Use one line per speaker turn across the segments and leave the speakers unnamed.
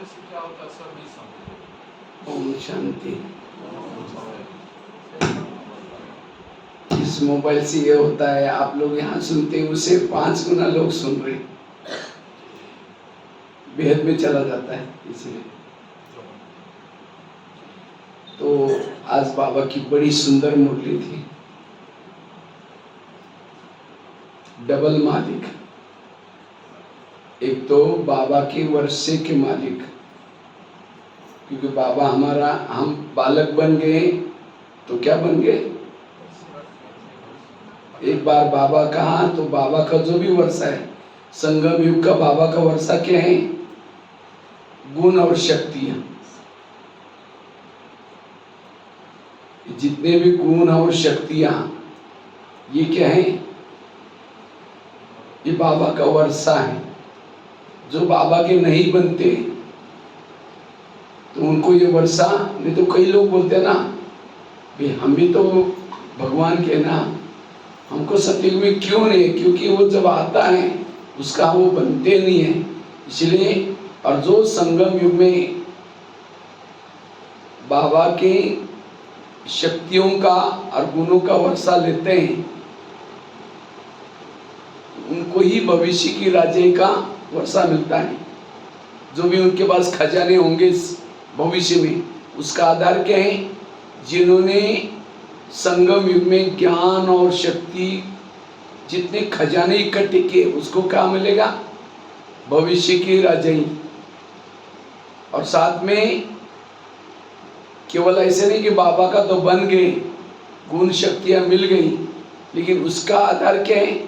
से क्या होता है सब भी समझो।
ओम शांति। इस मोबाइल से ये होता है, आप लोग यहाँ सुनते हैं उसे 5 गुना लोग सुन रहे, बेहद में चला जाता है इसलिए। तो आज बाबा की बड़ी सुंदर मुरली थी, डबल मालिक। एक तो बाबा के वर्षे के मालिक, क्योंकि बाबा हमारा, हम बालक बन गए तो क्या बन गए, एक बार बाबा कहा तो बाबा का जो भी वर्षा है, संगम युग का बाबा का वर्षा क्या है, गुण और शक्तियां। जितने भी गुण और शक्तियां, ये क्या है, ये बाबा का वर्षा है। जो बाबा के नहीं बनते तो उनको ये वर्षा, नहीं तो कई लोग बोलते हैं ना, भाई हम भी तो भगवान के ना, हमको सतयुग में क्यों नहीं, क्योंकि वो जब आता है उसका वो बनते नहीं है इसलिए। और जो संगम युग में बाबा के शक्तियों का और गुणों का वर्षा लेते हैं, उनको ही भविष्य की राज्य का वर्षा मिलता है। जो भी उनके पास खजाने होंगे भविष्य में, उसका आधार क्या है, जिन्होंने संगम युग में ज्ञान और शक्ति जितने खजाने इकट्ठे किए, उसको क्या मिलेगा, भविष्य की राजाई। और साथ में केवल ऐसे नहीं कि बाबा का तो बन गए, गुण शक्तियां मिल गई, लेकिन उसका आधार क्या है,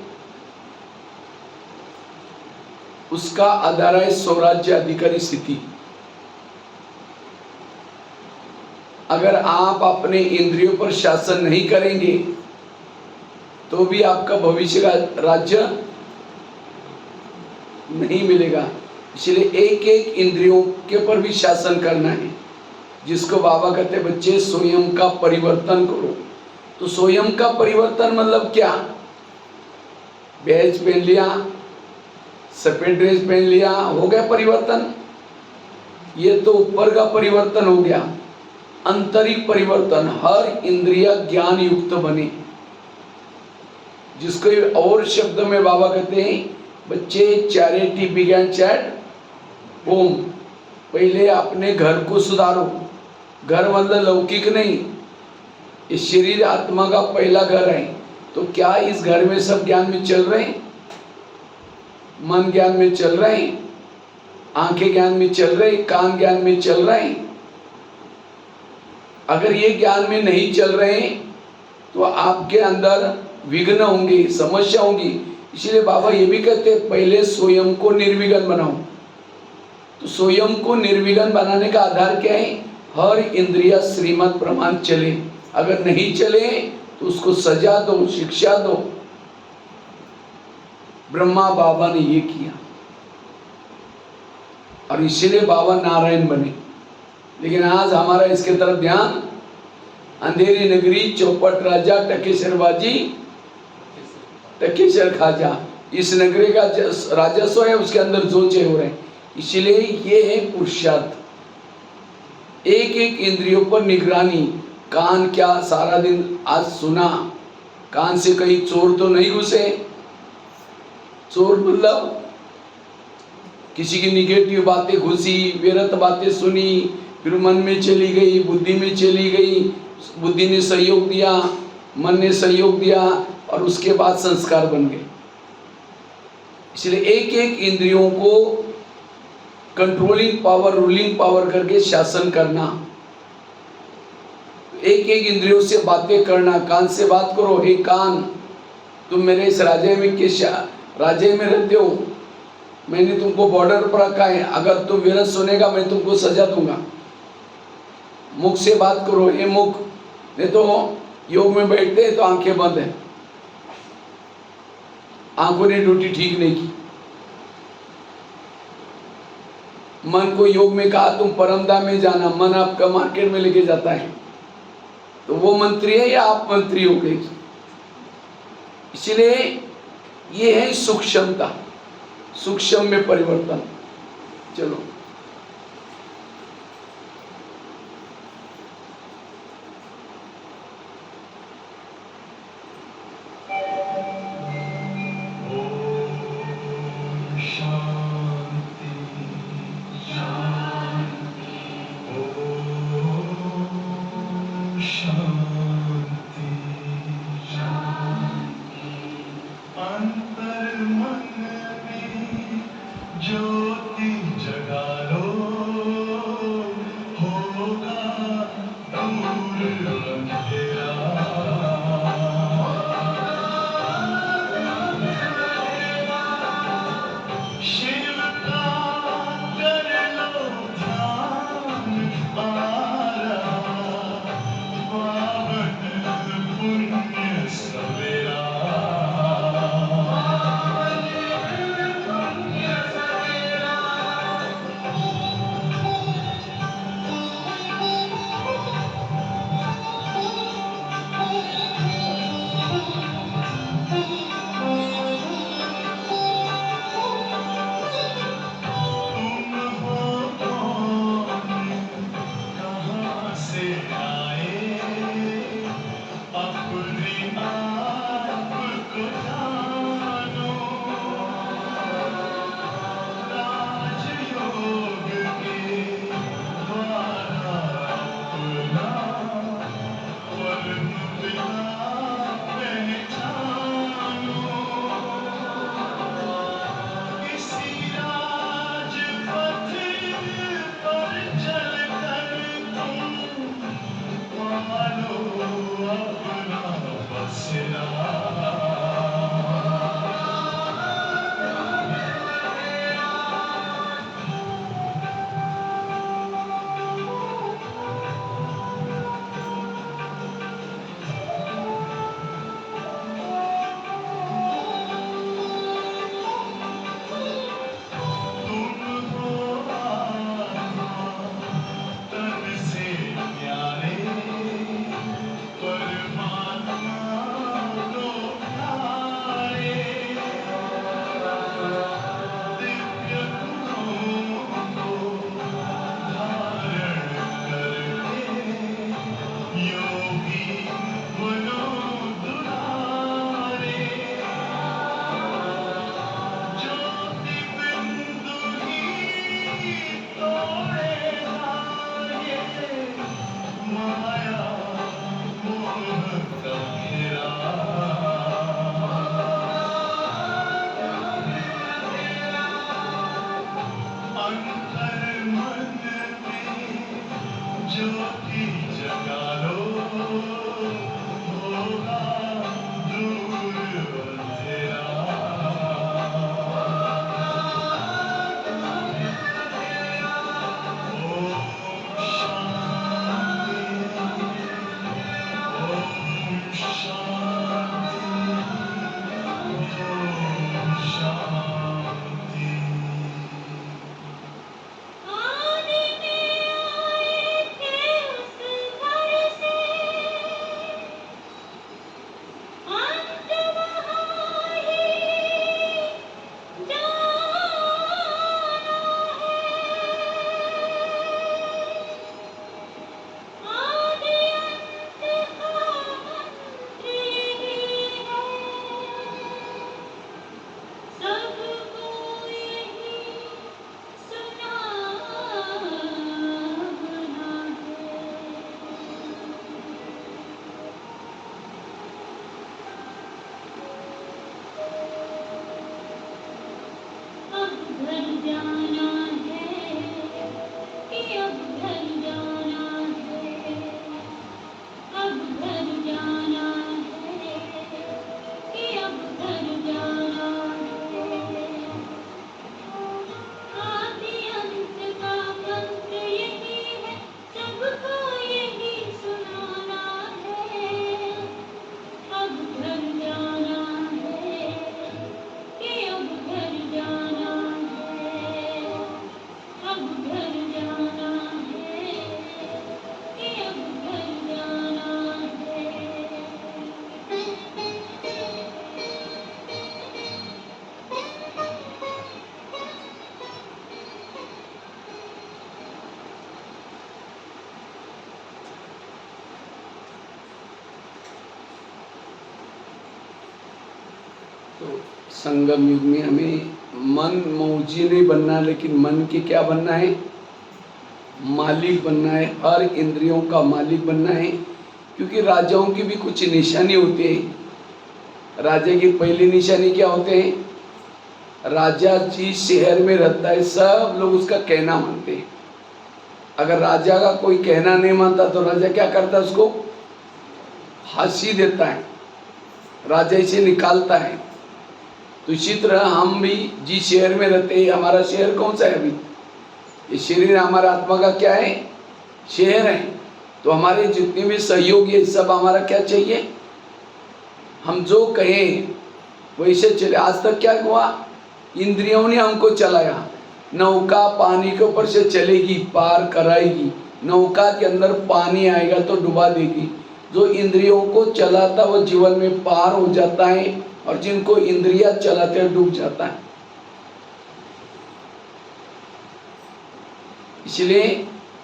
उसका आधार है स्वराज्य अधिकारी स्थिति। अगर आप अपने इंद्रियों पर शासन नहीं करेंगे तो भी आपका भविष्य का राज्य नहीं मिलेगा। इसलिए एक एक इंद्रियों के ऊपर भी शासन करना है, जिसको बाबा कहते हैं बच्चे स्वयं का परिवर्तन करो। तो स्वयं का परिवर्तन मतलब क्या, बैज पहन लिया, सफेद ड्रेस पहन लिया, हो गया परिवर्तन, ये तो ऊपर का परिवर्तन हो गया। आंतरिक परिवर्तन, हर इंद्रिय ज्ञान युक्त बने, जिसको और शब्द में बाबा कहते हैं बच्चे चैरिटी बिगैन चैट होम। पहले अपने घर को सुधारो। घर मतलब लौकिक नहीं, इस शरीर आत्मा का पहला घर है। तो क्या इस घर में सब ज्ञान में चल रहे हैं, मन ज्ञान में चल रहे हैं, आंखें ज्ञान में चल रहे, कान ज्ञान में चल रहे हैं। अगर ये ज्ञान में नहीं चल रहे तो आपके अंदर विघ्न होंगे, समस्या होंगी। इसलिए बाबा ये भी कहते हैं पहले स्वयं को निर्विघ्न बनाओ। तो स्वयं को निर्विघ्न बनाने का आधार क्या है, हर इंद्रिय श्रीमत प्रमाण चले। अगर नहीं चले तो उसको सजा दो, शिक्षा दो। ब्रह्मा बाबा ने ये किया और इसीलिए बाबा नारायण बने। लेकिन आज हमारा इसके तरफ ध्यान, अंधेरी नगरी, चौपट राजा, टकेसरबाजी, टकेसर खाजा, इस नगरी का राजस्व है, उसके अंदर जोचे हो रहे हैं। इसलिए ये है पुरुषार्थ, एक एक इंद्रियों पर निगरानी। कान क्या सारा दिन आज सुना, कान से कहीं चोर तो नहीं घुसे। चोर मतलब किसी की निगेटिव बातें घुसी, व्यर्थ बातें सुनी, फिर मन में चली गई, बुद्धि में चली गई, बुद्धि ने सहयोग दिया, मन ने सहयोग दिया और उसके बाद संस्कार बन गए। इसलिए एक एक इंद्रियों को कंट्रोलिंग पावर, रूलिंग पावर करके शासन करना। एक एक इंद्रियों से बातें करना। कान से बात करो, हे कान तुम मेरे इस राज्य में किस राज्य में रहते हो, मैंने तुमको बॉर्डर पर रखा है, अगर तुम विरत सुनेगा मैं तुमको सजा दूंगा। मुख से बात करो, ये मुख, नहीं तो योग में बैठते तो आंखें बंद है, आंखों ने ड्यूटी ठीक नहीं की। मन को योग में कहा तुम परमधाम में जाना, मन आपका मार्केट में लेके जाता है, तो वो मंत्री है या आप मंत्री हो गए। इसलिए ये है सूक्ष्मता, सूक्ष्म में परिवर्तन। चलो
ज्योति जगा लो, होगा दूर अंधेरा। शिव का कर लो ध्यान, आ रहा पावन पुण्य सवेरा। तुम हो कौन, कहाँ से आए, अपने आप को जानो। राजयोग के द्वारा अपना परम पिता पहचानो। इसी राजपथ पर चलकर तुम पालो अपना बसेरा। तुम हो आत्मा तन से प्यारे, परमात्मा को प्यारे। दिव्य गुणों को धारण करके योगी बनो दुलारे। ज्योति बिंदु ही तोड़ेगा ये माया मोह का घेरा। अंतर मन में ज्योति जगा लो, होगा दूर अंधेरा। ओम शांति, ओम शांति, ओम शांति।
आने में आए थे उस घर से, अंत वहाँ ही जाना है। आदि अंत का मंत्र यही है, सबको यही सुनाना है। अब घर जाना है कि अब घर जाना है, अब घर जाना है कि अब घर जाना है। आदि अंत का मंत्र यही है, सबको यही सुनाना है। अब घर जाना है कि अब घर जाना है, अब घर जाना है कि अब घर जाना है।
तो संगम युग में हमें मन मौजी नहीं बनना, लेकिन मन के क्या बनना है, मालिक बनना है, हर इंद्रियों का मालिक बनना है। क्योंकि राजाओं की भी कुछ निशानी होती है। राजा की पहली निशानी क्या होते हैं, राजा जी शहर में रहता है, सब लोग उसका कहना मानते हैं। अगर राजा का कोई कहना नहीं मानता तो राजा क्या करता है, उसको फांसी देता है, राजा इसे निकालता है। तो इसी तरह हम भी जिस शहर में रहते हैं, हमारा शहर कौन सा है अभी, ये शरीर हमारा आत्मा का क्या है, शहर है। तो हमारे जितने भी सहयोगी है सब हमारा क्या चाहिए, हम जो कहें वैसे चले। आज तक क्या हुआ, इंद्रियों ने हमको चलाया। नौका पानी के ऊपर से चलेगी, पार कराएगी, नौका के अंदर पानी आएगा तो डुबा देगी। जो इंद्रियों को चलाता वो जीवन में पार हो जाता है, और जिनको इंद्रियां चलाते हैं डूब जाता है। इसलिए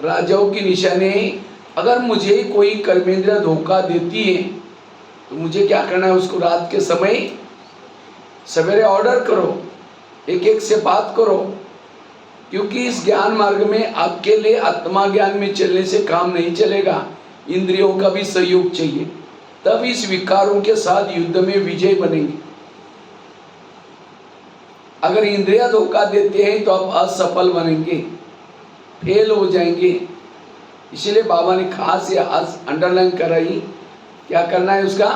राजाओं की निशानी, अगर मुझे कोई कर्मेंद्रिय धोखा देती है तो मुझे क्या करना है, उसको रात के समय सवेरे ऑर्डर करो, एक एक से बात करो। क्योंकि इस ज्ञान मार्ग में अकेले आत्मा ज्ञान में चलने से काम नहीं चलेगा, इंद्रियों का भी सहयोग चाहिए, तब इस विकारों के साथ युद्ध में विजय बनेंगे। अगर इंद्रिया धोखा देते हैं तो आप असफल बनेंगे, फेल हो जाएंगे। इसलिए बाबा ने खास ये अंडरलाइन कराई, क्या करना है, उसका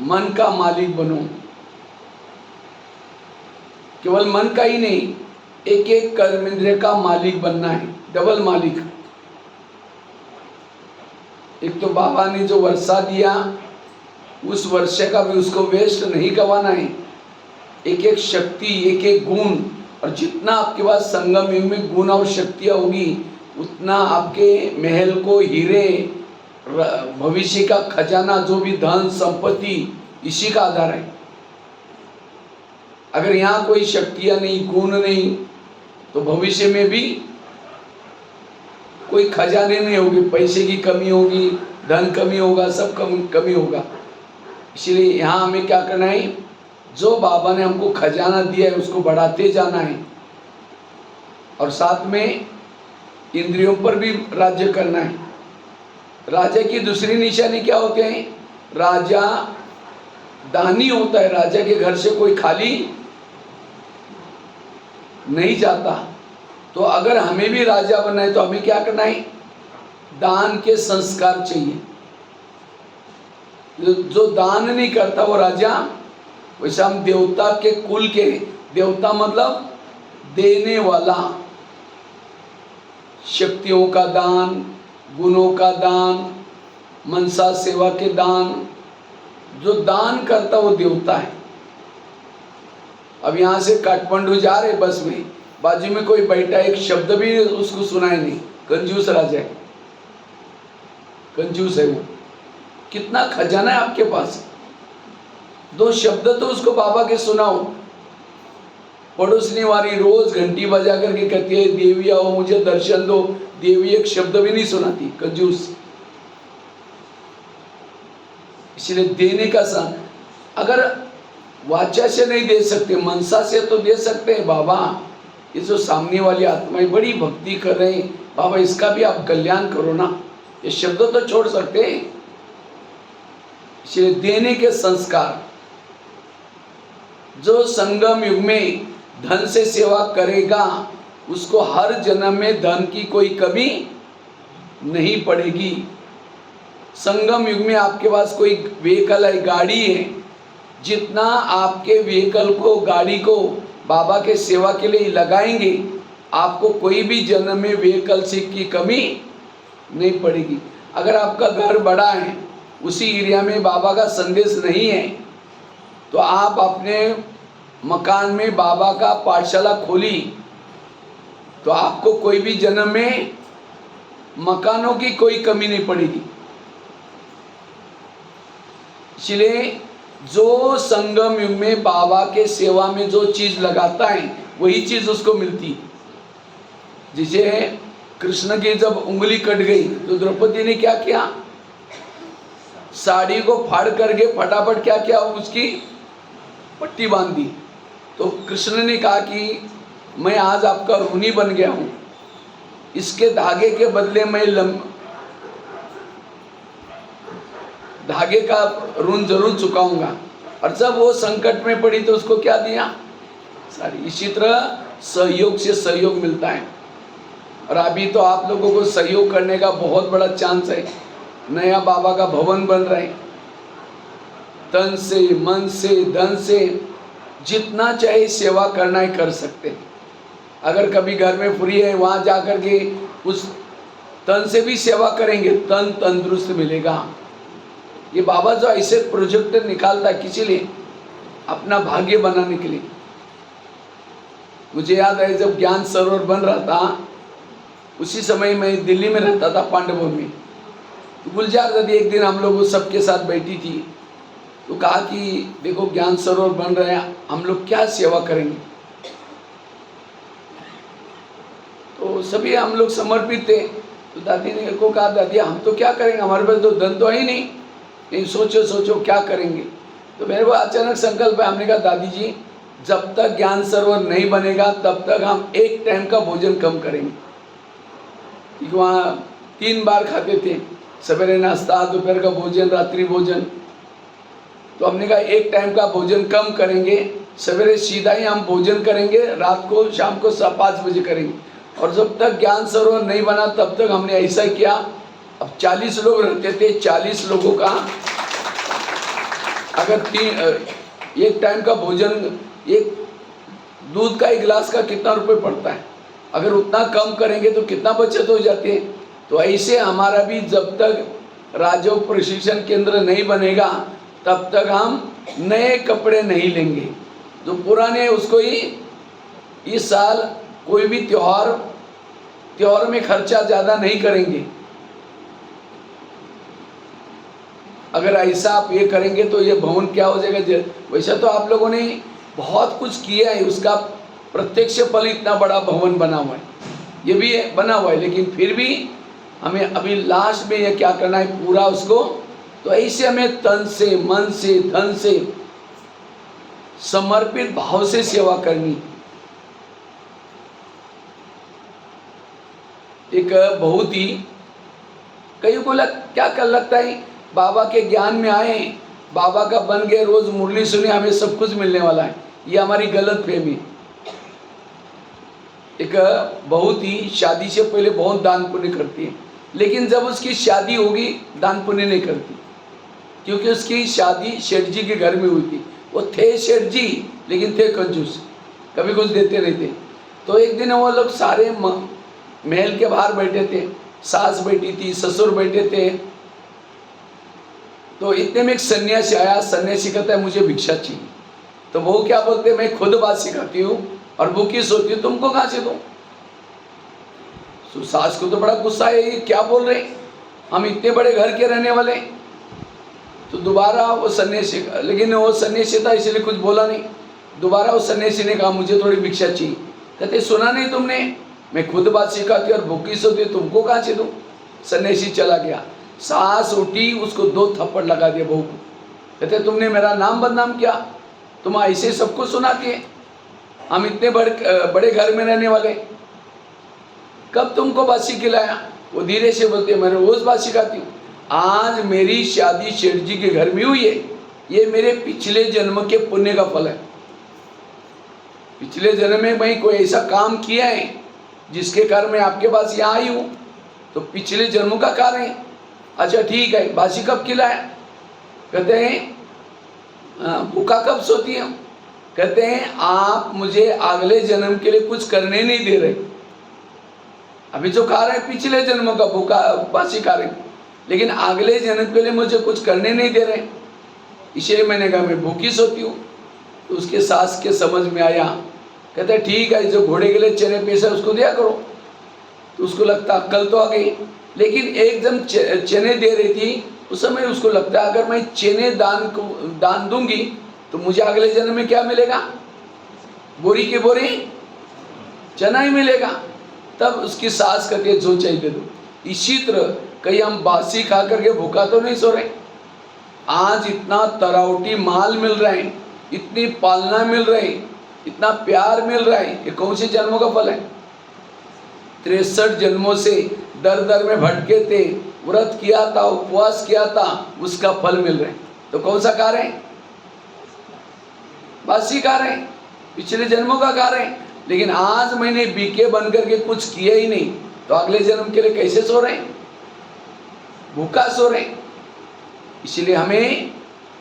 मन का मालिक बनो। केवल मन का ही नहीं, एक एक कर्मेंद्रिय का मालिक बनना है, डबल मालिक। एक तो बाबा ने जो वर्षा दिया उस वर्षे का भी उसको वेस्ट नहीं गवाना है। एक एक शक्ति, एक एक गुण, और जितना आपके पास संगम युग में गुण और शक्तियाँ होगी उतना आपके महल को हीरे, भविष्य का खजाना, जो भी धन संपत्ति, इसी का आधार है। अगर यहाँ कोई शक्तियाँ नहीं, गुण नहीं, तो भविष्य में भी कोई खजाने नहीं होगी, पैसे की कमी होगी, धन कमी होगा, सब कमी होगा। इसलिए यहाँ हमें क्या करना है, जो बाबा ने हमको खजाना दिया है उसको बढ़ाते जाना है, और साथ में इंद्रियों पर भी राज्य करना है। राजा की दूसरी निशानी क्या होते हैं, राजा दानी होता है, राजा के घर से कोई खाली नहीं जाता। तो अगर हमें भी राजा बनना है तो हमें क्या करना है, दान के संस्कार चाहिए। जो दान नहीं करता वो राजा, वैसे हम देवता के कुल के, देवता मतलब देने वाला, शक्तियों का दान, गुणों का दान, मनसा सेवा के दान, जो दान करता वो देवता है। अब यहाँ से काठमांडू जा रहे बस में, बाजू में कोई बैठा, एक शब्द भी उसको सुनाए नहीं, कंजूस राजा है, कंजूस है वो। कितना खजाना है आपके पास, दो शब्द तो उसको बाबा के सुनाओ। पड़ोसनी वाली रोज घंटी बजा करके कहती है, देवी आओ मुझे दर्शन दो, देवी एक शब्द भी नहीं सुनाती, कंजूस। इसलिए देने का सान, अगर वाचा से नहीं दे सकते, मनसा से तो दे सकते हैं। बाबा ये जो सामने वाली आत्माएं बड़ी भक्ति कर रहे हैं, बाबा इसका भी आप कल्याण करो ना, ये शब्द तो छोड़ सकते हैं। इसलिए देने के संस्कार, जो संगम युग में धन से सेवा करेगा उसको हर जन्म में धन की कोई कमी नहीं पड़ेगी। संगम युग में आपके पास कोई व्हीकल है, गाड़ी है, जितना आपके व्हीकल को, गाड़ी को बाबा के सेवा के लिए लगाएंगे, आपको कोई भी जन्म में व्हीकल से की कमी नहीं पड़ेगी। अगर आपका घर बड़ा है, उसी एरिया में बाबा का संदेश नहीं है, तो आप अपने मकान में बाबा का पाठशाला खोली तो आपको कोई भी जन्म में मकानों की कोई कमी नहीं पड़ेगी। इसलिए जो संगम युग में बाबा के सेवा में जो चीज लगाता है वही चीज उसको मिलती। जिसे कृष्ण की जब उंगली कट गई तो द्रौपदी ने क्या किया, साड़ी को फाड़ करके फटाफट क्या किया, उसकी पट्टी बांध दी। तो कृष्ण ने कहा कि मैं आज आपका ऋणी बन गया हूं, इसके धागे के बदले मैं धागे का ऋण जरूर चुकाऊंगा। और जब वो संकट में पड़ी तो उसको क्या दिया? सारी। इसी तरह सहयोग से सहयोग मिलता है। और अभी तो आप लोगों को सहयोग करने का बहुत बड़ा चांस है। नया बाबा का भवन बन रहा है। तन से, मन से, धन से जितना चाहे सेवा करना है कर सकते हैं। अगर कभी घर में फ्री है वहाँ जा कर के उस तन से भी सेवा करेंगे, तन तंदुरुस्त मिलेगा। ये बाबा जो ऐसे प्रोजेक्ट निकालता है किसी लिए? अपना भाग्य बनाने के लिए। मुझे याद है जब ज्ञान सरोवर बन रहा था, उसी समय मैं दिल्ली में रहता था पांडवों में। तो गुलजार दादी एक दिन हम लोग सबके साथ बैठी थी, तो कहा कि देखो ज्ञान सरोवर बन रहे हैं, हम लोग क्या सेवा करेंगे? तो सभी हम लोग समर्पित थे। तो दादी ने को कहा, दादी हम तो क्या करेंगे, हमारे पास तो धन तो है ही नहीं, नहीं सोचो सोचो क्या करेंगे। तो मेरे को अचानक संकल्प है, हमने कहा दादी जी जब तक ज्ञान सरोवर नहीं बनेगा तब तक हम एक टाइम का भोजन कम करेंगे। क्योंकि वहाँ 3 बार खाते थे, सवेरे नाश्ता, दोपहर का भोजन, रात्रि भोजन। तो हमने कहा एक टाइम का भोजन कम करेंगे, सवेरे सीधा ही हम भोजन करेंगे, रात को शाम को 5 बजे करेंगे। और जब तक ज्ञान सरोवर नहीं बना तब तक हमने ऐसा किया। अब 40 लोग रहते थे, 40 लोगों का अगर एक टाइम का भोजन, एक दूध का एक गिलास का कितना रुपए पड़ता है, अगर उतना कम करेंगे तो कितना बचत हो जाती है। तो ऐसे हमारा भी जब तक राजयोग प्रशिक्षण केंद्र नहीं बनेगा तब तक हम नए कपड़े नहीं लेंगे, जो पुराने उसको ही इस साल कोई भी त्योहार में खर्चा ज़्यादा नहीं करेंगे। अगर ऐसा आप ये करेंगे तो ये भवन क्या हो जाएगा। वैसा तो आप लोगों ने बहुत कुछ किया है, उसका प्रत्यक्ष फल इतना बड़ा भवन बना हुआ है, ये भी बना हुआ है। लेकिन फिर भी हमें अभी लास्ट में ये क्या करना है, पूरा उसको, तो ऐसे हमें तन से, मन से, धन से समर्पित भाव से सेवा करनी। एक बहुत ही कईयों को क्या कर लगता है, बाबा के ज्ञान में आए, बाबा का बन गए, रोज मुरली सुने, हमें सब कुछ मिलने वाला है। ये हमारी गलत फहमी। एक बहुत ही शादी से पहले बहुत दान पुण्य करती है, लेकिन जब उसकी शादी होगी दान पुण्य नहीं करती, क्योंकि उसकी शादी शेठ जी के घर में हुई थी। वो थे शेठ जी लेकिन थे कंजूस, कभी कुछ देते नहीं थे। तो एक दिन वो लोग सारे महल के बाहर बैठे थे, सास बैठी थी, ससुर बैठे थे। तो इतने में एक सन्यासी आया। सन्यासी कहता है मुझे भिक्षा चाहिए। तो वो क्या बोलते, मैं खुद बात सिखाती हूँ और भूखी सोती हूँ, तुमको कहाँ से दूँ। तो सास को तो बड़ा गुस्सा है, ये क्या बोल रहे, हम इतने बड़े घर के रहने वाले। तो दोबारा वो सन्यासी, लेकिन वो सन्यासी था इसलिए कुछ बोला नहीं। दोबारा उस सन्यासी ने कहा मुझे थोड़ी भिक्षा चाहिए। कहते सुना नहीं तुमने, मैं खुद बात सिखाती और भूखी सोती, तुमको कहाँ से दूँ। सन्यासी चला गया। सास उठी, उसको 2 थप्पड़ लगा दिया बहू को। कहते तुमने मेरा नाम बदनाम किया, तुम ऐसे सबको सुनाती है, हम इतने बड़े घर में रहने वाले, कब तुमको बासी खिलाया। वो धीरे से बोलते मैं रोज बात सिखाती हूँ। आज मेरी शादी शेठ जी के घर में हुई है, ये मेरे पिछले जन्म के पुण्य का फल है। पिछले जन्म में मैं कोई ऐसा काम किया है जिसके कारण मैं आपके पास यहाँ आई हूँ, तो पिछले जन्मों का कारण है। अच्छा ठीक है, बासी कब खिलाया। कहते हैं भूखा कब सोती है। कहते हैं आप मुझे अगले जन्म के लिए कुछ करने नहीं दे रहे। अभी जो खा रहे हैं पिछले जन्मों का भूखा बासी खा रहे हैं, लेकिन अगले जन्म के लिए मुझे कुछ करने नहीं दे रहे, इसलिए मैंने कहा मैं भूखी सोती हूँ। तो उसके सास के समझ में आया। कहते हैं ठीक है, जो घोड़े के लिए चने पैसा उसको दिया करो। तो उसको लगता अक्ल तो आ गई, लेकिन एकदम चने दे रही थी, उस समय उसको लगता अगर मैं चने दान दूंगी तो मुझे अगले जन्म में क्या मिलेगा, बोरी की बोरी चना ही मिलेगा। तब उसकी सास कहती है जो चाहिए दे दो। इसी तरह कहीं हम बासी खा करके भूखा तो नहीं सो रहे। आज इतना तरावटी माल मिल रहा है, इतनी पालना मिल रही, इतना प्यार मिल रहा है, ये कौन से जन्मों का फल है। 63 जन्मों से दर दर में भटके थे, व्रत किया था, उपवास किया था, उसका फल मिल रहा है। तो कौन सा कार्य है, बासी खा रहे हैं, पिछले जन्मों का खा रहे हैं, लेकिन आज मैंने बीके बन करके कुछ किया ही नहीं, तो अगले जन्म के लिए कैसे सो रहे हैं? भूखा सो रहे हैं। इसलिए हमें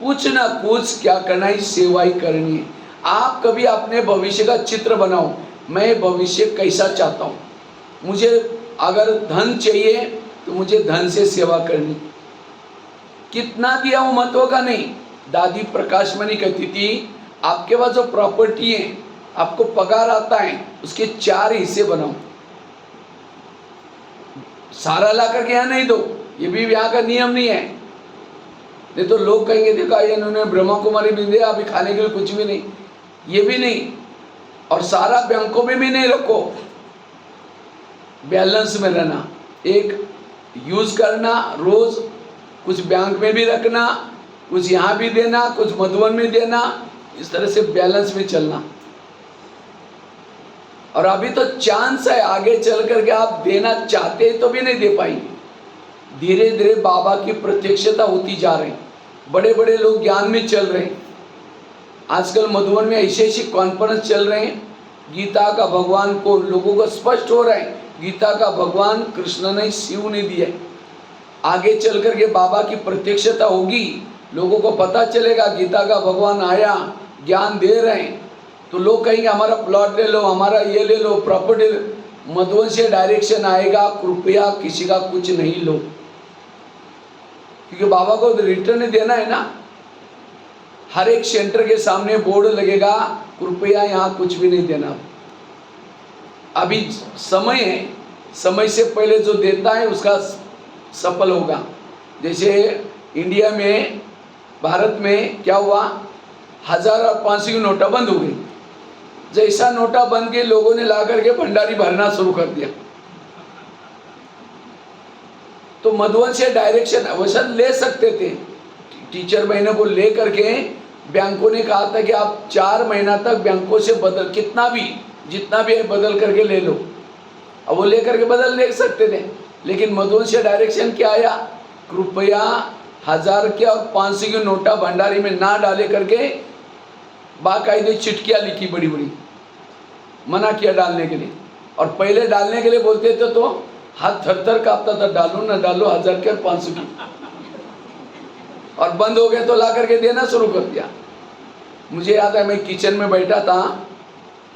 कुछ ना कुछ क्या करना है, सेवा ही करनी है। आप कभी अपने भविष्य का चित्र बनाओ, मैं भविष्य कैसा चाहता हूँ, मुझे अगर धन चाहिए तो मुझे धन से सेवा करनी, कितना दिया वो महत्व का नहीं। दादी प्रकाशमणि कहती थी, आपके पास जो प्रॉपर्टी है, आपको पगार आता है, उसके 4 हिस्से बनाओ, सारा ला करके यहाँ नहीं दो, ये भी यहाँ का नियम नहीं है। नहीं तो लोग कहेंगे देखा इन्होंने ब्रह्मा कुमारी भी दिया, अभी खाने के लिए कुछ भी नहीं, ये भी नहीं। और सारा बैंकों में भी नहीं रखो, बैलेंस में रहना, एक यूज करना, रोज कुछ बैंक में भी रखना, कुछ यहाँ भी देना, कुछ मधुबन में देना, इस तरह से बैलेंस में चलना। और अभी तो चांस है, आगे चल करके आप देना चाहते तो भी नहीं दे पाएंगे। धीरे धीरे बाबा की प्रत्यक्षता होती जा रही, बड़े बड़े लोग ज्ञान में चल रहे हैं। आजकल मधुबन में ऐसे ऐसे कॉन्फ्रेंस चल रहे हैं, गीता का भगवान को लोगों को स्पष्ट हो रहा है, गीता का भगवान कृष्ण ने, शिव ने दिया है। आगे चल करके बाबा की प्रत्यक्षता होगी, लोगों को पता चलेगा गीता का भगवान आया, ज्ञान दे रहे हैं, तो लोग कहेंगे हमारा प्लॉट ले लो, हमारा ये ले लो, प्रॉपर्टी। मधुबन से डायरेक्शन आएगा, कृपया किसी का कुछ नहीं लो, क्योंकि बाबा को रिटर्न देना है ना। हर एक सेंटर के सामने बोर्ड लगेगा, कृपया यहाँ कुछ भी नहीं देना। अभी समय है, समय से पहले जो देता है उसका सफल होगा। जैसे इंडिया में, भारत में क्या हुआ, 1000 और 500 की नोटा बंद हो गई। जैसा नोटा बंद के लोगों ने ला करके भंडारी भरना शुरू कर दिया, तो मधुबन से डायरेक्शन अवश्य ले सकते थे। टीचर महीने को ले करके बैंकों ने कहा था कि आप 4 महीना तक बैंकों से बदल, कितना भी जितना भी है बदल करके ले लो। अब वो ले करके बदल ले सकते थे, लेकिन मधुबन से डायरेक्शन क्या आया, कृपया 1000 के और 500 की नोटा भंडारी में ना डाले करके बाकायदे चिट्ठियाँ लिखी, बड़ी बड़ी मना किया डालने के लिए। और पहले डालने के लिए बोलते थे तो हाथ थर थर कांपता था, डालो ना डालो 1000 के और 500 की। और बंद हो गए तो ला करके देना शुरू कर दिया। मुझे याद है, मैं किचन में बैठा था,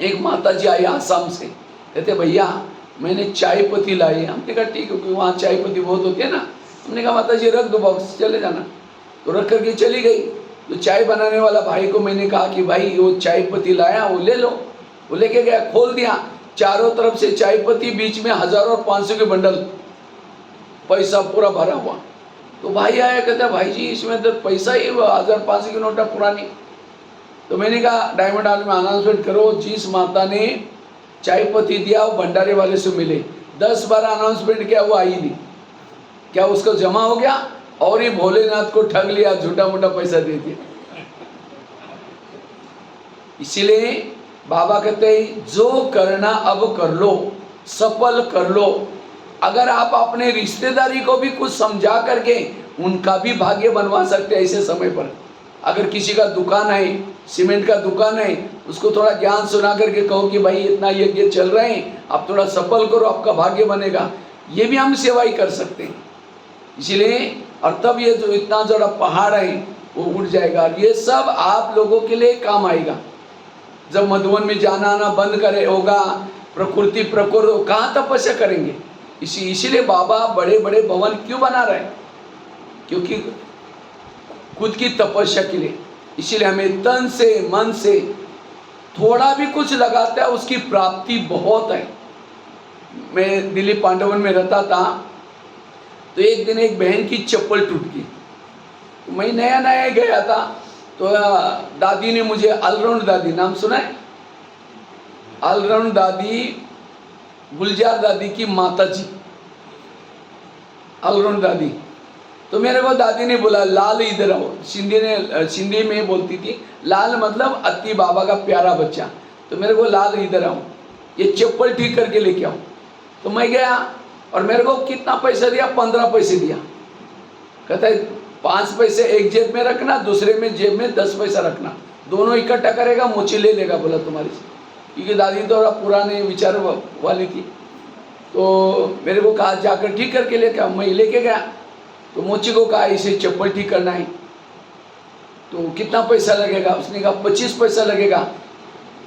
एक माता जी आई आसाम से, कहते भैया मैंने चाय पत्ती लाई। हमने कहा ठीक है, क्योंकि वहाँ चाय पत्ती बहुत होती है ना। हमने कहा माता जी रख दो बॉक्स, चले जाना। तो रख करके चली गई। तो चाय बनाने वाला भाई को मैंने कहा कि भाई वो चाय पत्ती लाया, वो ले लो। वो लेके गया, खोल दिया, चारों तरफ से चाय पत्ती, बीच में 1000 और 500 के बंडल, पैसा पूरा भरा हुआ। तो भाई आया, कहता भाई जी इसमें तो पैसा ही 1000-500 की नोटा पुरानी। तो मैंने कहा डायमंड हॉल में अनाउंसमेंट करो, जिस माता ने चाय पत्ती दिया वो भंडारे वाले से मिले। 10 बार अनाउंसमेंट किया, वो आई नहीं। क्या उसको जमा हो गया? और ये भोलेनाथ को ठग लिया, झूठा मोटा पैसा दे दिया। इसीलिए बाबा कहते हैं जो करना अब कर लो, सफल कर लो। अगर आप अपने रिश्तेदारी को भी कुछ समझा करके उनका भी भाग्य बनवा सकते हैं ऐसे समय पर। अगर किसी का दुकान है, सीमेंट का दुकान है, उसको थोड़ा ज्ञान सुना करके कहो कि भाई इतना यज्ञ चल रहे हैं, आप थोड़ा सफल करो, आपका भाग्य बनेगा। ये भी हम सेवा ही कर सकते हैं। इसीलिए और तब ये जो इतना बड़ा पहाड़ है वो उठ जाएगा। ये सब आप लोगों के लिए काम आएगा। जब मधुबन में जाना आना बंद करे होगा, प्रकृति प्रकृति कहाँ तपस्या करेंगे? इसीलिए बाबा बड़े बड़े भवन क्यों बना रहे हैं? क्योंकि खुद की तपस्या के लिए। इसीलिए हमें तन से मन से थोड़ा भी कुछ लगाता है, उसकी प्राप्ति बहुत है। मैं दिल्ली पांडवन में रहता था, तो एक दिन एक बहन की चप्पल टूट गई। तो मैं नया नया गया था, तो दादी ने मुझे, ऑलराउंड दादी नाम सुना है? ऑलराउंड दादी, गुलजार दादी की माता जी, ऑलराउंड दादी। तो मेरे को दादी ने बोला लाल इधर आओ। सिंधी में बोलती थी, लाल मतलब अति बाबा का प्यारा बच्चा। तो मेरे को लाल इधर आओ, ये चप्पल ठीक करके लेके आओ। तो मैं गया और मेरे को कितना पैसा दिया? 15 पैसे दिया। कहता है 5 पैसे एक जेब में रखना, दूसरे में जेब में 10 पैसा रखना। दोनों इकट्ठा करेगा, मोची ले लेगा बोला तुम्हारी से, क्योंकि दादी तो पुराने विचार वाली थी। तो मेरे को कहा जाकर ठीक करके लेके आओ, मैं लेके गया। तो मोची को कहा इसे चप्पल ठीक करना है, तो कितना पैसा लगेगा? उसने कहा 25 पैसा लगेगा।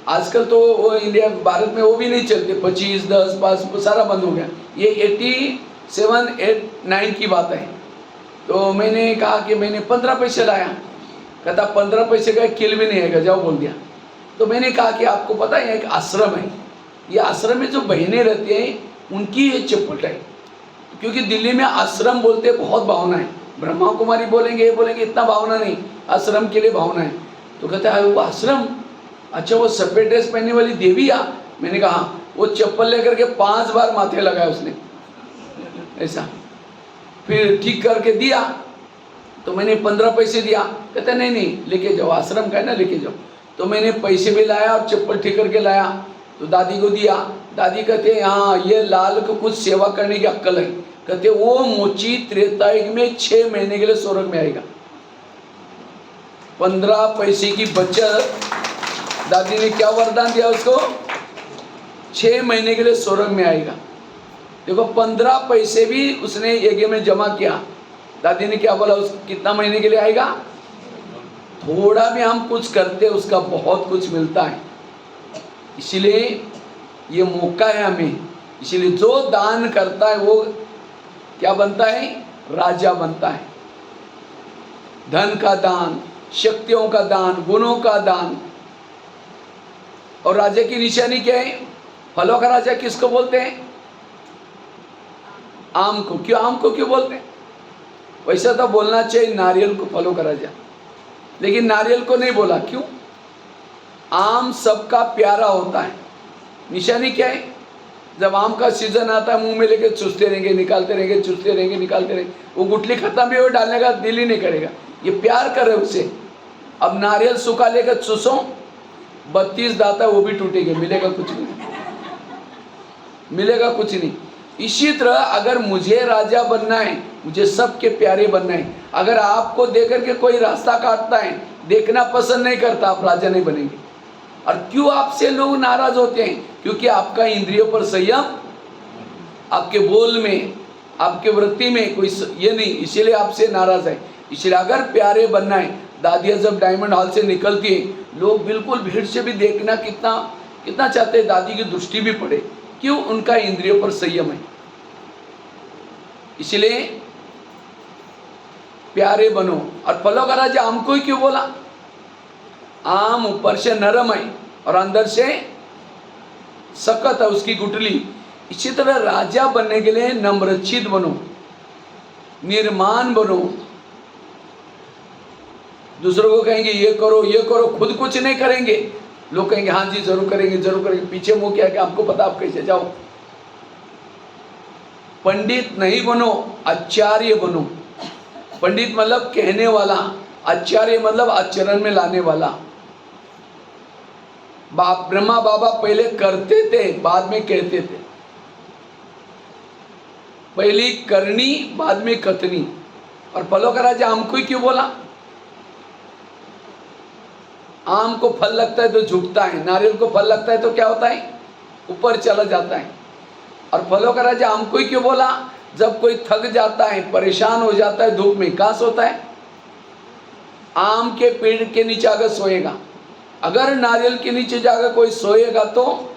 आजकल तो वो इंडिया भारत में वो भी नहीं चलते, 25, 10, 5 सारा बंद हो गया। ये 87, 89 की बात है। तो मैंने कहा कि मैंने 15 पैसे लाया। कहता 15 पैसे का किल भी नहीं आएगा, जाओ बोल दिया। तो मैंने कहा कि आपको पता है एक आश्रम है, ये आश्रम में जो बहनें रहती हैं उनकी ये चप्पल है, क्योंकि दिल्ली में आश्रम बोलते बहुत भावना है, ब्रह्मा कुमारी बोलेंगे ये बोलेंगे, इतना भावना नहीं, आश्रम के लिए भावना है। तो कहता है वो आश्रम, अच्छा वो सफेद ड्रेस पहनने वाली देवी आ? मैंने कहा वो चप्पल लेकर के 5 बार माथे लगाया उसने ऐसा, फिर ठीक करके दिया। तो मैंने 15 पैसे दिया। कहता नहीं नहीं लेके जाओ, आश्रम का है ना, लेके जाओ। तो मैंने पैसे भी लाया और चप्पल ठीक करके लाया, तो दादी को दिया। दादी कहते हैं हाँ ये लाल को कुछ सेवा करने की अक्ल है। कहते वो मोची त्रेतायुग में 6 महीने के लिए स्वर्ग में आएगा। 15 पैसे की बचत, दादी ने क्या वरदान दिया उसको? 6 महीने के लिए स्वर्ग में आएगा। देखो 15 पैसे भी उसने यज्ञ में जमा किया। दादी ने क्या बोला? उस कितना महीने के लिए आएगा? थोड़ा भी हम कुछ करते उसका बहुत कुछ मिलता है। इसीलिए ये मौका है हमें। इसीलिए जो दान करता है वो क्या बनता है? राजा बनता है। धन का दान, शक्तियों का दान, गुणों का दान। और राजा की निशानी क्या है? फलों का राजा किसको बोलते हैं? आम को। क्यों आम को क्यों बोलते हैं? वैसा तो बोलना चाहिए नारियल को फलों का राजा, लेकिन नारियल को नहीं बोला। क्यों? आम सबका प्यारा होता है। निशानी क्या है? जब आम का सीजन आता है मुंह में लेके चूसते रहेंगे, निकालते रहेंगे, चूसते रहेंगे, निकालते रहेंगे, वो गुठली खत्म भी हो डालने का दिल ही नहीं करेगा, ये प्यार करे उसे। अब नारियल सूखा लेकर चूसो, 32 दाता वो भी टूटेंगे, मिलेगा कुछ नहीं, मिलेगा कुछ नहीं। इसी तरह अगर मुझे राजा बनना है, मुझे सबके प्यारे बनना है, अगर आपको देकर के कोई रास्ता काटता है, देखना पसंद नहीं करता, आप राजा नहीं बनेंगे। और क्यों आपसे लोग नाराज होते हैं? क्योंकि आपका इंद्रियों पर संयम, आपके बोल में, आपके वृत्ति में कोई ये नहीं, इसीलिए आपसे नाराज है। इसलिए अगर प्यारे बनना है, दादियाँ जब डायमंड हॉल से निकलती है, लोग बिल्कुल भीड़ से भी देखना कितना कितना चाहते हैं दादी की दृष्टि भी पड़े। क्यों? उनका इंद्रियों पर संयम है। इसलिए प्यारे बनो। और फलों का राजा आम को ही क्यों बोला? आम ऊपर से नरम है और अंदर से सख्त है उसकी गुठली। इसी तरह राजा बनने के लिए नम्रचित बनो, निर्माण बनो। दूसरों को कहेंगे ये करो ये करो, खुद कुछ नहीं करेंगे, लोग कहेंगे हाँ जी जरूर करेंगे जरूर करेंगे, पीछे मुंह क्या कि आपको पता आप कैसे जाओ। पंडित नहीं बनो, आचार्य बनो। पंडित मतलब कहने वाला, आचार्य मतलब आचरण में लाने वाला। ब्रह्मा बाबा पहले करते थे, बाद में कहते थे। पहली करनी, बाद में कथनी। और फलों का राजा आम को ही क्यों बोला? आम को फल लगता है तो झुकता है, नारियल को फल लगता है तो क्या होता है? ऊपर चला जाता है। और फलों का राजा आम को ही क्यों बोला? जब कोई थक जाता है, परेशान हो जाता है, धूप में कहाँ सोता है? आम के पेड़ के नीचे आकर सोएगा। अगर नारियल के नीचे जाकर कोई सोएगा तो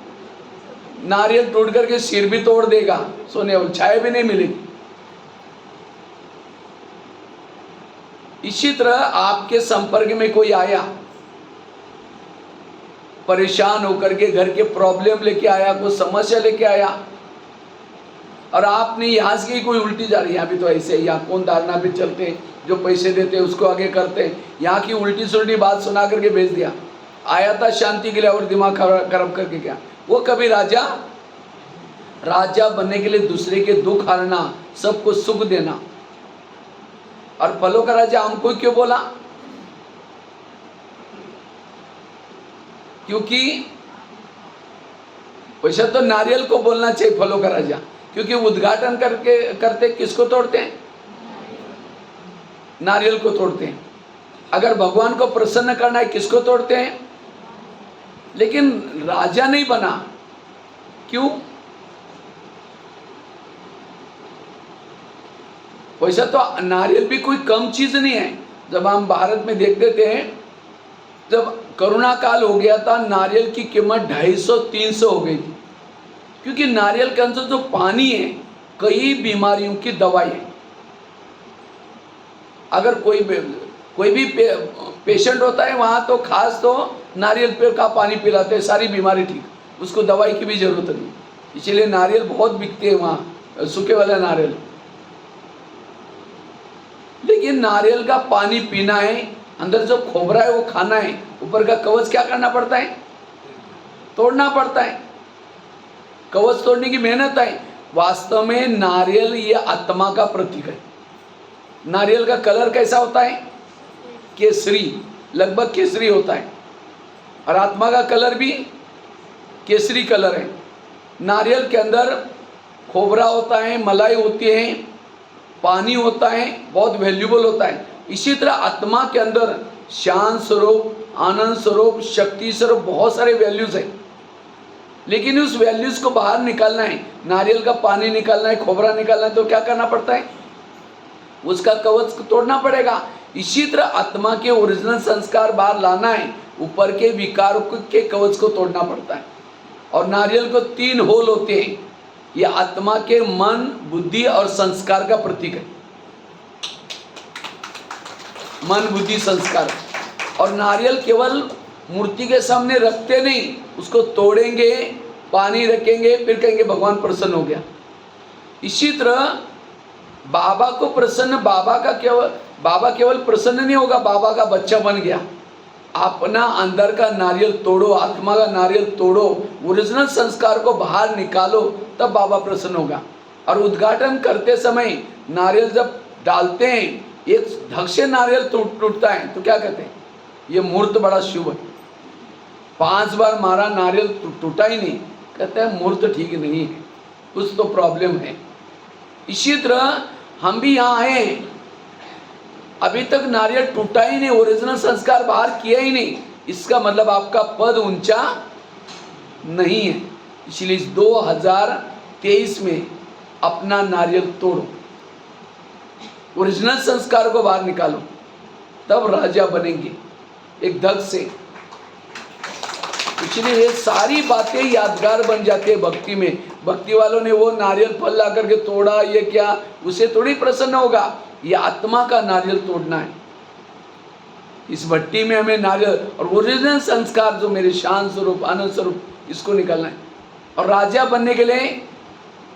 नारियल टूट करके सिर भी तोड़ देगा, सोने वाली छाया भी नहीं मिलेगी। इसी तरह आपके संपर्क में कोई आया, परेशान होकर के घर के प्रॉब्लम लेके आया, कोई समस्या लेके आया, और आपने यहाँ से कोई उल्टी जा रही है, यहाँ भी तो ऐसे ही, यहाँ कौन धारणा पे चलते हैं, जो पैसे देते हैं उसको आगे करते हैं, यहाँ की उल्टी सुल्टी बात सुना करके भेज दिया। आया था शांति के लिए और दिमाग खराब करके क्या? वो कभी राजा बनने के लिए दूसरे के दुख हरना, सबको सुख देना। और फलों का राजा हमको क्यों बोला? क्योंकि वैसे तो नारियल को बोलना चाहिए फलों का राजा, क्योंकि उद्घाटन करते किसको तोड़ते हैं? नारियल को तोड़ते हैं। अगर भगवान को प्रसन्न करना है किसको तोड़ते हैं? लेकिन राजा नहीं बना, क्यों? वैसा तो नारियल भी कोई कम चीज नहीं है। जब हम भारत में देखते थे, जब कोरोना काल हो गया था, नारियल की कीमत 250-300 हो गई थी, क्योंकि नारियल के अंदर जो पानी है कई बीमारियों की दवाई है। अगर कोई भी पेशेंट होता है वहाँ तो खास तो नारियल पे का पानी पिलाते हैं, सारी बीमारी ठीक, उसको दवाई की भी जरूरत नहीं। इसलिए नारियल बहुत बिकते हैं वहाँ, सूखे वाला नारियल। लेकिन नारियल का पानी पीना है, अंदर जो खोबरा है वो खाना है, ऊपर का कवच क्या करना पड़ता है? तोड़ना पड़ता है। कवच तोड़ने की मेहनत है। वास्तव में नारियल ये आत्मा का प्रतीक है। नारियल का कलर कैसा होता है? केसरी, लगभग केसरी होता है, और आत्मा का कलर भी केसरी कलर है। नारियल के अंदर खोबरा होता है, मलाई होती है, पानी होता है, बहुत वैल्यूबल होता है। इसी तरह आत्मा के अंदर शांत स्वरूप, आनंद स्वरूप, शक्ति स्वरूप, बहुत सारे वैल्यूज हैं। लेकिन उस वैल्यूज को बाहर निकालना है, नारियल का पानी निकालना है, खोबरा निकालना है, तो क्या करना पड़ता है? उसका कवच को तोड़ना पड़ेगा। इसी तरह आत्मा के ओरिजिनल संस्कार बाहर लाना है, ऊपर के विकारों के कवच को तोड़ना पड़ता है। और नारियल को 3 होल होते हैं। ये आत्मा के मन, बुद्धि और संस्कार का प्रतीक है। मन, बुद्धि, संस्कार। और नारियल केवल मूर्ति के सामने रखते नहीं, उसको तोड़ेंगे, पानी रखेंगे, फिर कहेंगे भगवान प्रसन्न हो गया। इसी तरह बाबा को प्रसन्न, बाबा केवल प्रसन्न नहीं होगा, बाबा का बच्चा बन गया। अपना अंदर का नारियल तोड़ो, आत्मा का नारियल तोड़ो, ओरिजिनल संस्कार को बाहर निकालो, तब बाबा प्रसन्न होगा। और उद्घाटन करते समय नारियल जब डालते हैं, एक धक से नारियल टूटता है, तो क्या कहते हैं? ये मुहूर्त बड़ा शुभ है। 5 बार मारा, नारियल टूटा ही नहीं, कहते हैं मुहूर्त ठीक नहीं है, कुछ तो प्रॉब्लम है। इसी तरह हम भी यहाँ आए, अभी तक नारियल टूटा ही नहीं, ओरिजिनल संस्कार बाहर किया ही नहीं, इसका मतलब आपका पद ऊंचा नहीं है। इसलिए 2023 में अपना नारियल तोड़ो, ओरिजिनल संस्कार को बाहर निकालो, तब राजा बनेंगे एक धक से। इसलिए ये सारी बातें यादगार बन जाती है भक्ति में। भक्ति वालों ने वो नारियल फल ला करके तोड़ा, ये क्या, उसे थोड़ी प्रसन्न होगा। ये आत्मा का नारियल तोड़ना है। इस भट्टी में हमें नारियल और ओरिजिनल संस्कार जो मेरे शांत स्वरूप, आनंद स्वरूप, इसको निकालना है। और राजा बनने के लिए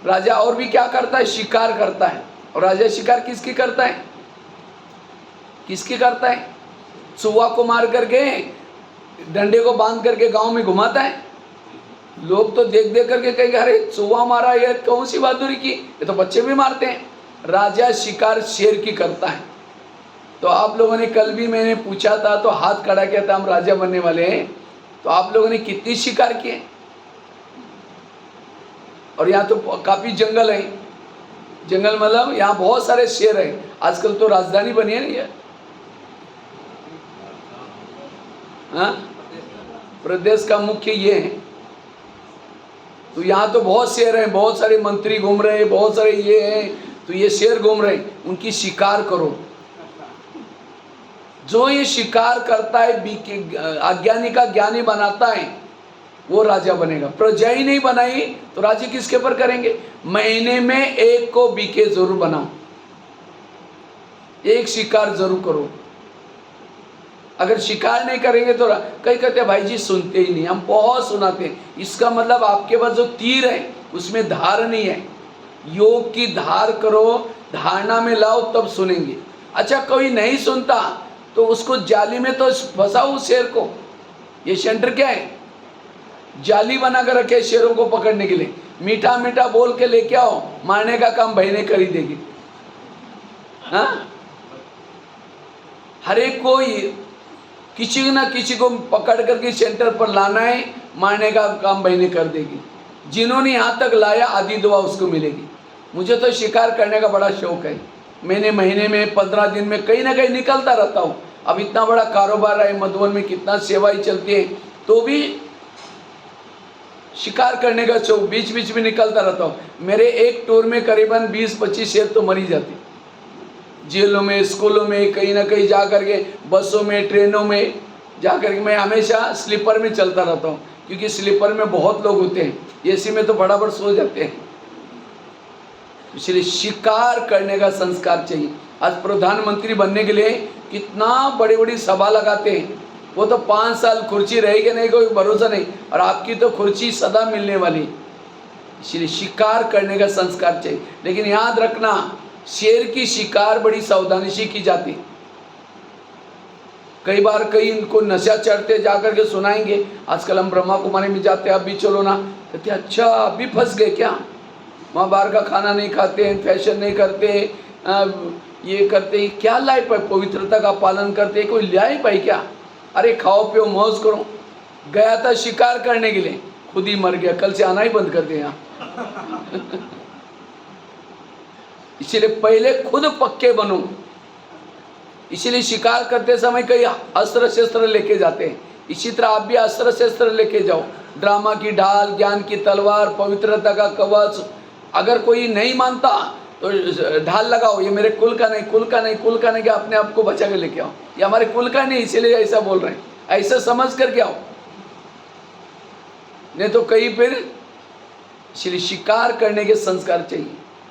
राजा और भी क्या करता है? शिकार करता है। और राजा शिकार किसकी करता है? किसकी करता है? चूहा को मार करके, डंडे को बांध करके गांव में घुमाता है। लोग तो देख देख करके कहेंगे अरे चूहा मारा, ये कौन सी बहादुरी की, ये तो बच्चे भी मारते हैं। राजा शिकार शेर की करता है। तो आप लोगों ने कल भी मैंने पूछा था, तो हाथ खड़ा किया था, हम राजा बनने वाले हैं, तो आप लोगों ने कितनी शिकार किए? और यहाँ तो काफी जंगल है, जंगल मतलब यहाँ बहुत सारे शेर हैं। आजकल तो राजधानी बनी है ना ये, हाँ, प्रदेश का मुख्य ये है। तो यहाँ तो बहुत शेर हैं, बहुत सारे मंत्री घूम रहे हैं, बहुत सारे ये हैं, तो ये शेर घूम रहे हैं, उनकी शिकार करो। जो ये शिकार करता है, अज्ञानी का ज्ञानी बनाता है, वो राजा बनेगा। प्रजा ही नहीं बनाई तो राज्य किसके पर करेंगे? महीने में एक को बीके जरूर बनाओ, एक शिकार जरूर करो। अगर शिकार नहीं करेंगे तो कई कहते हैं भाई जी सुनते ही नहीं, हम बहुत सुनाते हैं। इसका मतलब आपके पास जो तीर है उसमें धार नहीं है। योग की धार करो, धारणा में लाओ, तब सुनेंगे। अच्छा, कोई नहीं सुनता तो उसको जाली में तो फंसाओ शेर को। ये सेंटर क्या है? जाली बना कर रखे शेरों को पकड़ने के लिए। मीठा मीठा बोल के लेके आओ, मारने का काम बहने कर ही देगी। हाँ, हर एक को किसी ना किसी को पकड़ करके सेंटर पर लाना है, मारने का काम बहने कर देगी। जिन्होंने यहाँ तक लाया आधी दुआ उसको मिलेगी। मुझे तो शिकार करने का बड़ा शौक है। मैंने महीने में 15 दिन में कहीं ना कहीं निकलता रहता हूँ। अब इतना बड़ा कारोबार है मधुबन में, कितना सेवाएं चलती है, तो भी शिकार करने का शौक बीच बीच में निकलता रहता हूँ। मेरे एक टूर में करीबन 20-25 शेर तो मर ही जाते, जेलों में, स्कूलों में, कहीं ना कहीं जा करके, बसों में, ट्रेनों में जा करके। मैं हमेशा स्लीपर में चलता रहता हूँ, क्योंकि स्लीपर में बहुत लोग होते हैं, एसी में तो फटाफट सो जाते हैं। इसलिए शिकार करने का संस्कार चाहिए। आज प्रधानमंत्री बनने के लिए कितना बड़ी बड़ी सभा लगाते हैं, वो तो 5 साल कुर्सी रहेगी नहीं, कोई भरोसा नहीं, और आपकी तो कुर्सी सदा मिलने वाली। इसलिए शिकार करने का संस्कार चाहिए। लेकिन याद रखना, शेर की शिकार बड़ी सावधानी से की जाती है। कई बार कई इनको नशा चढ़ते, जाकर के सुनाएंगे, आजकल हम ब्रह्मा कुमारी में जाते हैं, अब भी चलो ना, कहते अच्छा अभी फंस गए क्या, वहाँ बाहर का खाना नहीं खाते हैं, फैशन नहीं करते, ये करते हैं, क्या लाइफ है, पवित्रता का पालन करते हैं, कोई लाइफ है क्या? अरे खाओ पियो मौज करो। गया था शिकार करने के लिए, खुद ही मर गया, कल से आना ही बंद कर दे यहाँ। इसीलिए पहले खुद पक्के बनो। इसीलिए शिकार करते समय कई अस्त्र शस्त्र लेके जाते हैं, इसी तरह आप भी अस्त्र शस्त्र लेके जाओ। ड्रामा की ढाल, ज्ञान की तलवार, पवित्रता का कवच। अगर कोई नहीं मानता तो ढाल लगाओ, ये मेरे कुल का नहीं, कुल का नहीं, कुल का नहीं, कि अपने आप को बचा के लेके आओ, ये हमारे कुल का नहीं, इसीलिए ऐसा बोल रहे हैं, ऐसा समझ करके आओ, नहीं तो कहीं फिर। इसलिए शिकार करने के संस्कार चाहिए।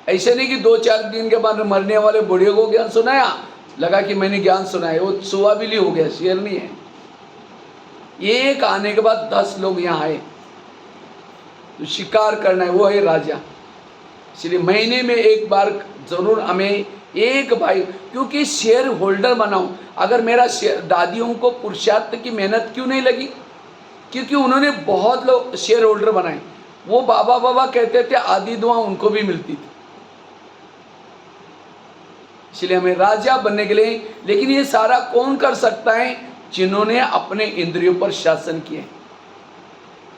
ऐसे नहीं कि 2-4 दिन के बाद मरने वाले बूढ़े को ज्ञान सुनाया, लगा कि मैंने ज्ञान सुनाया, वो सुवाबिली हो गया, शेर नहीं है। एक आने के बाद 10 लोग यहाँ आए, तो शिकार करना है, वो है राजा। इसलिए महीने में एक बार जरूर हमें एक भाई, क्योंकि शेयर होल्डर बनाऊं। अगर मेरा दादियों को पुरुषार्थ की मेहनत क्यों नहीं लगी, क्योंकि उन्होंने बहुत लोग शेयर होल्डर बनाए। वो बाबा कहते थे, आधी दुआ उनको भी मिलती थी। इसलिए हमें राजा बनने के लिए, लेकिन ये सारा कौन कर सकता है? जिन्होंने अपने इंद्रियों पर शासन किए।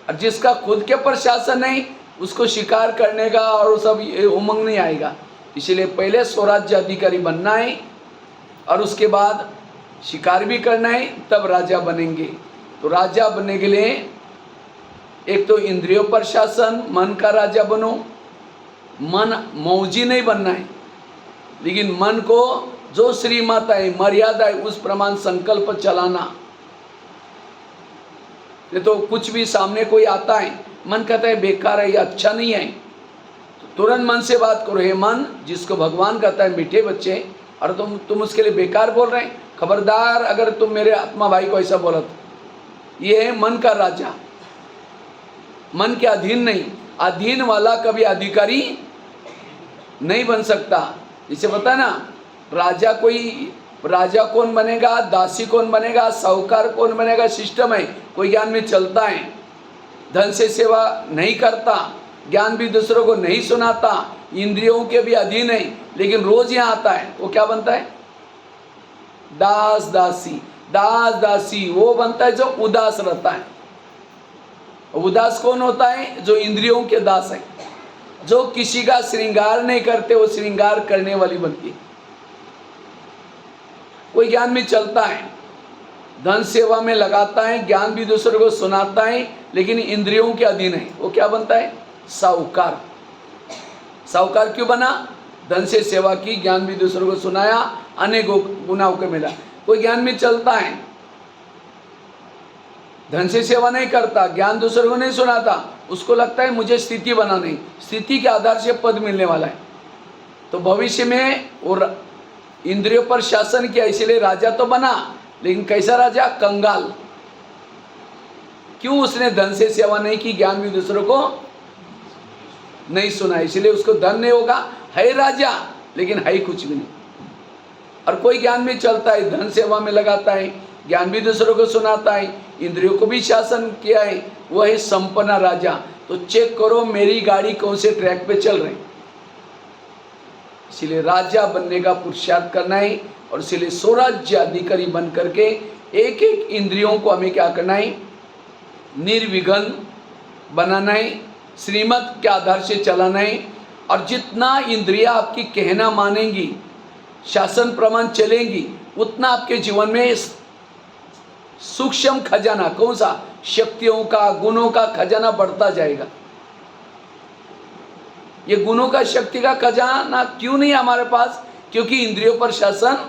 और जिसका खुद के पर शासन नहीं, उसको शिकार करने का और सब उमंग नहीं आएगा। इसलिए पहले स्वराज्य अधिकारी बनना है, और उसके बाद शिकार भी करना है, तब राजा बनेंगे। तो राजा बनने के लिए एक तो इंद्रियों पर शासन, मन का राजा बनो। मन मौजी नहीं बनना है, लेकिन मन को जो श्रीमत है, मर्यादा है, उस प्रमाण संकल्प चलाना। ये तो कुछ भी सामने कोई आता है, मन कहता है बेकार है, ये अच्छा नहीं है, तो तुरंत मन से बात करो, हे मन, जिसको भगवान कहता है मीठे बच्चे, और तुम उसके लिए बेकार बोल रहे हैं, खबरदार अगर तुम मेरे आत्मा भाई को ऐसा बोला तो। ये है मन का राजा, मन के अधीन नहीं। अधीन वाला कभी अधिकारी नहीं बन सकता। इसे पता है ना, राजा कौन बनेगा, दासी कौन बनेगा, साहूकार कौन बनेगा, सिस्टम है, कोई ज्ञान में चलता है, धन से सेवा नहीं करता, ज्ञान भी दूसरों को नहीं सुनाता, इंद्रियों के भी अधीन है, लेकिन रोज यहाँ आता है, वो क्या बनता है? दास दासी। दास दासी वो बनता है जो उदास रहता है। उदास कौन होता है? जो इंद्रियों के दास है, जो किसी का श्रृंगार नहीं करते, वो श्रृंगार करने वाली बनती है। कोई ज्ञान में चलता है, धन सेवा में लगाता है, ज्ञान भी दूसरों को सुनाता है, लेकिन इंद्रियों के अधीन है, वो क्या बनता है? साहूकार। साहूकार क्यों बना? धन से सेवा की, ज्ञान भी दूसरों को सुनाया, अनेकों गुनाहों को मिला। कोई ज्ञान में चलता है, धन से सेवा नहीं करता, ज्ञान दूसरों को नहीं सुनाता, उसको लगता है मुझे स्थिति बनानी, स्थिति के आधार से पद मिलने वाला है, तो भविष्य में और इंद्रियों पर शासन किया, इसीलिए राजा तो बना, लेकिन कैसा राजा? कंगाल। क्यों? उसने धन से सेवा नहीं की, ज्ञान भी दूसरों को नहीं सुना, इसलिए उसको धन नहीं होगा। है राजा, लेकिन है कुछ भी नहीं। और कोई ज्ञान में चलता है, धन सेवा में लगाता है, ज्ञान भी दूसरों को सुनाता है, इंद्रियों को भी शासन किया है, वो है संपन्न राजा। तो चेक करो मेरी गाड़ी कौन से ट्रैक पे चल रही। इसलिए राजा बनने का पुरुषार्थ करना है, और इसलिए स्वराज्य अधिकारी बन करके एक एक इंद्रियों को हमें क्या करना है? निर्विघ्न बनाना है, श्रीमत के आधार से चलाना है। और जितना इंद्रियां आपकी कहना मानेंगी, शासन प्रमाण चलेंगी, उतना आपके जीवन में सूक्ष्म खजाना, कौन सा, शक्तियों का, गुणों का खजाना बढ़ता जाएगा। ये गुणों का, शक्ति का खजाना क्यों नहीं है हमारे पास? क्योंकि इंद्रियों पर शासन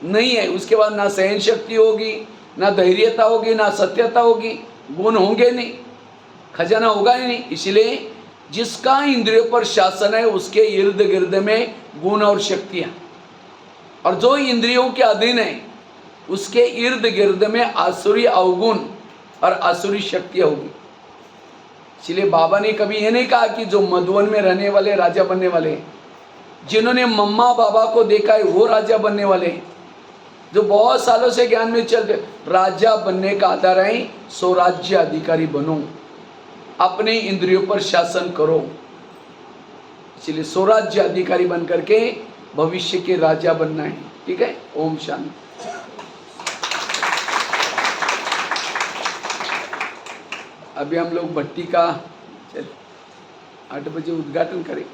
नहीं है। उसके बाद ना सहन शक्ति होगी, ना धैर्यता होगी, ना सत्यता होगी, गुण होंगे नहीं, खजाना होगा ही नहीं। इसलिए जिसका इंद्रियों पर शासन है उसके इर्द गिर्द में गुण और शक्तियां, और जो इंद्रियों के अधीन है उसके इर्द गिर्द में आसुरी अवगुण और आसुरी शक्तियां होगी। इसलिए बाबा ने कभी ये नहीं कहा कि जो मधुवन में रहने वाले राजा बनने वाले, जिन्होंने मम्मा बाबा को देखा है वो राजा बनने वाले, जो बहुत सालों से ज्ञान में चलते, राजा बनने का आधार है स्वराज्य अधिकारी बनो, अपने इंद्रियों पर शासन करो। इसलिए स्वराज्य अधिकारी बन करके भविष्य के राजा बनना है। ठीक है, ओम शांति। अभी हम लोग भट्टी का 8 बजे उद्घाटन करें।